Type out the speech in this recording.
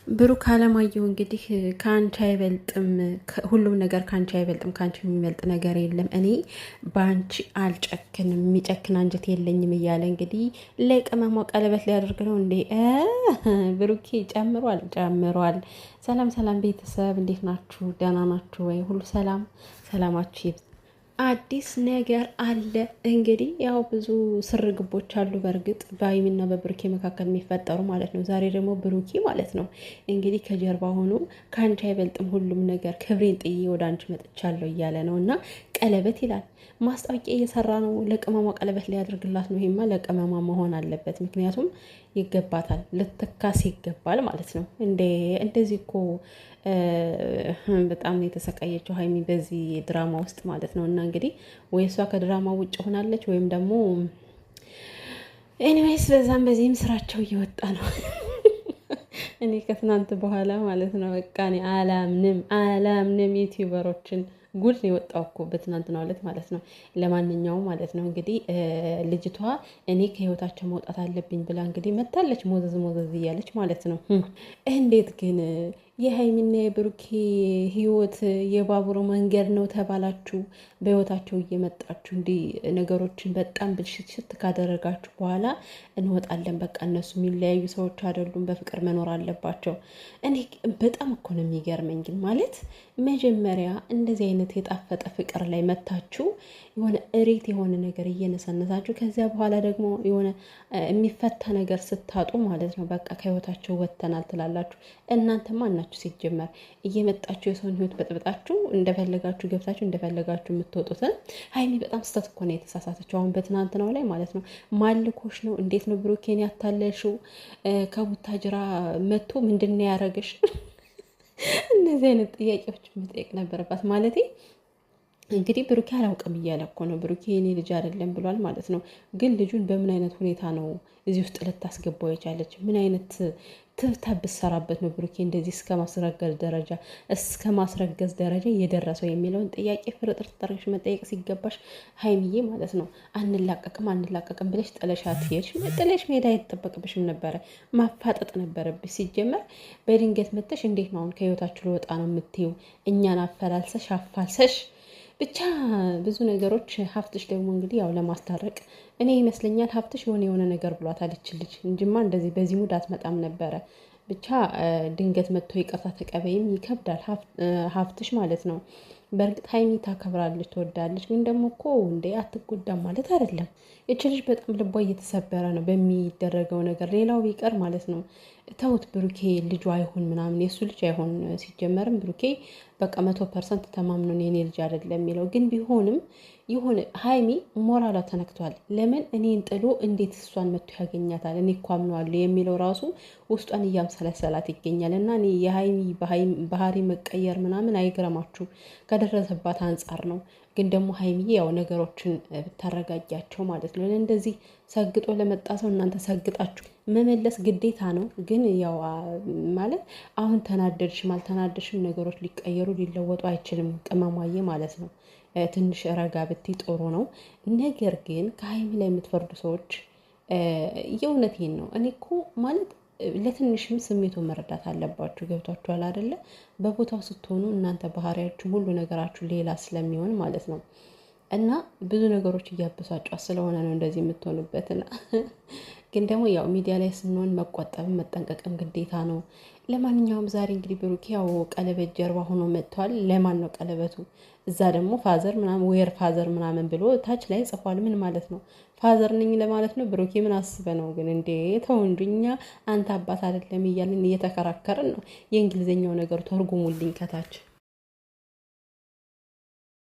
ብሩክ አለማየሁ እንግዲህ ከአንቺ አይበልጥም፣ ሁሉም ነገር ከአንቺ አይበልጥም፣ ከአንቺ የሚበልጥ ነገር የለም፣ እኔ በአንቺ አልጨክንም፣ የሚጨክን አንጀት የለኝም እያለ እንግዲህ ለቅመሟ ቀለበት ሊያደርግ ነው እንዴ? ብሩኬ ጨምሯል። ሰላም ሰላም ቤተሰብ እንዴት ናችሁ? ደህና ናችሁ ወይ? ሁሉ ሰላም ሰላማችሁ ይብዛ። አዲስ ነገር አለ እንግዲህ ያው ብዙ ስር ግቦች አሉ በእርግጥ በሀይሚና በብሩኬ መካከል የሚፈጠሩ ማለት ነው። ዛሬ ደግሞ ብሩኬ ማለት ነው እንግዲህ ከጀርባ ሆኖ ከአንቺ አይበልጥም ሁሉም ነገር ክብሬን ጥዬ ወደ አንቺ መጥቻለሁ እያለ ነው እና ቀለበት ይላል። ማስታወቂያ እየሰራ ነው። ለቅመማ ቀለበት ሊያደርግላት ነው። ይሄማ ለቅመማ መሆን አለበት፣ ምክንያቱም ይገባታል፣ ልትካስ ይገባል ማለት ነው። እንደዚህ እኮ በጣም ነው የተሰቃየችው ሀይሚ በዚህ ድራማ ውስጥ ማለት ነው። እና እንግዲህ ወይ እሷ ከድራማ ውጭ ሆናለች ወይም ደግሞ ኤኒዌይስ በዛም በዚህም ስራቸው እየወጣ ነው። እኔ ከትናንት በኋላ ማለት ነው በቃ እኔ አላምንም ዩቲዩበሮችን ጉድ ነው የወጣው እኮ በትናንትናው ዕለት ማለት ነው። ለማንኛውም ማለት ነው እንግዲህ ልጅቷ እኔ ከህይወታቸው መውጣት አለብኝ ብላ እንግዲህ መታለች ሞዘዝ እያለች ማለት ነው። እንዴት ግን የሀይሚና የብሩኬ ህይወት የባቡር መንገድ ነው ተባላችሁ። በህይወታቸው እየመጣችሁ እንዲህ ነገሮችን በጣም ብልሽት ካደረጋችሁ በኋላ እንወጣለን በቃ እነሱ የሚለያዩ ሰዎች አይደሉም፣ በፍቅር መኖር አለባቸው። እኔ በጣም እኮ ነው የሚገርመኝ ግን ማለት መጀመሪያ እንደዚህ አይነት የጣፈጠ ፍቅር ላይ መታችሁ የሆነ እሬት የሆነ ነገር እየነሰነሳችሁ ከዚያ በኋላ ደግሞ የሆነ የሚፈታ ነገር ስታጡ ማለት ነው በቃ ከህይወታቸው ወጥተናል ትላላችሁ። እናንተ ማናችሁ ሲጀመር እየመጣችሁ የሰውን ህይወት በጥብጣችሁ እንደፈለጋችሁ ገብታችሁ እንደፈለጋችሁ የምትወጡትን? ሀይሚ በጣም ስህተት እኮ ነው የተሳሳተችው አሁን በትናንትናው ላይ ማለት ነው። ማልኮሽ ነው እንዴት ነው ብሩኬን ያታለልሽው? ከቡታጅራ መጥቶ ምንድን ነው ያደረገሽ? እነዚህ አይነት ጥያቄዎች መጠየቅ ነበረባት ማለቴ። እንግዲህ ብሩኬ አላውቅም እያለ እኮ ነው። ብሩኬ የኔ ልጅ አይደለም ብሏል ማለት ነው። ግን ልጁን በምን አይነት ሁኔታ ነው እዚህ ውስጥ ልታስገባው የቻለች? ምን አይነት ትብታ ብሰራበት ነው ብሩኬ እንደዚህ እስከ ማስረገዝ ደረጃ እየደረሰው የሚለውን ጥያቄ ፍርጥር ጠርሽ መጠየቅ ሲገባሽ ሀይሚዬ ማለት ነው። አንላቀቅም ብለሽ ጥለሻት ሄድሽ። ጥለሽ መሄድ አይጠበቅብሽም ነበረ፣ ማፋጠጥ ነበረብሽ። ሲጀመር በድንገት መተሽ እንዴት ነው አሁን ከህይወታችሁ ልወጣ ነው የምትይው? እኛን አፋልሰሽ ብቻ ብዙ ነገሮች። ሀፍትሽ ደግሞ እንግዲህ ያው ለማስታረቅ እኔ ይመስለኛል ሀፍትሽ የሆነ ነገር ብሏታል ልጅ እንጂማ እንደዚህ በዚህ ሙድ አትመጣም ነበረ። ብቻ ድንገት መጥቶ ይቅርታ ተቀበይም ይከብዳል ሀፍትሽ ማለት ነው። በእርግጥ ሀይሚ ታከብራለች ትወዳለች፣ ግን ደግሞ እኮ እንዴ አትጎዳም ማለት አይደለም። ይች ልጅ በጣም ልቧ እየተሰበረ ነው በሚደረገው ነገር። ሌላው ቢቀር ማለት ነው ተውት፣ ብሩኬ ልጁ አይሆን ምናምን የእሱ ልጅ አይሆን። ሲጀመርም ብሩኬ በቃ 100% ተማምኖን የኔ ልጅ አይደለም የሚለው ግን ቢሆንም የሆነ ሀይሚ ሞራሏ ተነክቷል። ለምን እኔን ጥሎ እንዴት እሷን መጥቶ ያገኛታል? እኔ እኮ አምነዋለሁ የሚለው ራሱ ውስጧን እያምሰለሰላት ይገኛል። እና እኔ የሀይሚ ባህሪ መቀየር ምናምን አይግረማችሁ ከደረሰባት አንጻር ነው። ግን ደግሞ ሀይሚዬ ያው ነገሮችን ብታረጋጊያቸው ማለት ነው። እንደዚህ ሰግጦ ለመጣ ሰው እናንተ ሰግጣችሁ መመለስ ግዴታ ነው። ግን ያው ማለት አሁን ተናደድሽም አልተናደድሽም ነገሮች ሊቀየሩ ሊለወጡ አይችልም። ቅመሟዬ ማለት ነው ትንሽ ረጋ ብትይ ጥሩ ነው። ነገር ግን ከሀይሚ ላይ የምትፈርዱ ሰዎች የእውነቴን ነው። እኔ እኮ ማለት ለትንሽም ስሜቱን መረዳት አለባችሁ። ገብቷችኋል አይደለ? በቦታው ስትሆኑ እናንተ ባህሪያችሁ ሁሉ ነገራችሁ ሌላ ስለሚሆን ማለት ነው። እና ብዙ ነገሮች እያበሳጯት ስለሆነ ነው እንደዚህ የምትሆንበትና ግን ደግሞ ያው ሚዲያ ላይ ስንሆን መቆጠብም መጠንቀቅም ግዴታ ነው። ለማንኛውም ዛሬ እንግዲህ ብሩኬ ያው ቀለበት ጀርባ ሆኖ መጥቷል። ለማን ነው ቀለበቱ? እዛ ደግሞ ፋዘር ምናምን ዌር ፋዘር ምናምን ብሎ ታች ላይ ጽፏል። ምን ማለት ነው? ፋዘር ነኝ ለማለት ነው? ብሩኬ ምን አስበ ነው ግን? እንዴ ተው እንጂ እኛ አንተ አባት አይደለም እያልን እየተከራከርን ነው። የእንግሊዝኛው ነገሩ ተርጉሙልኝ ከታች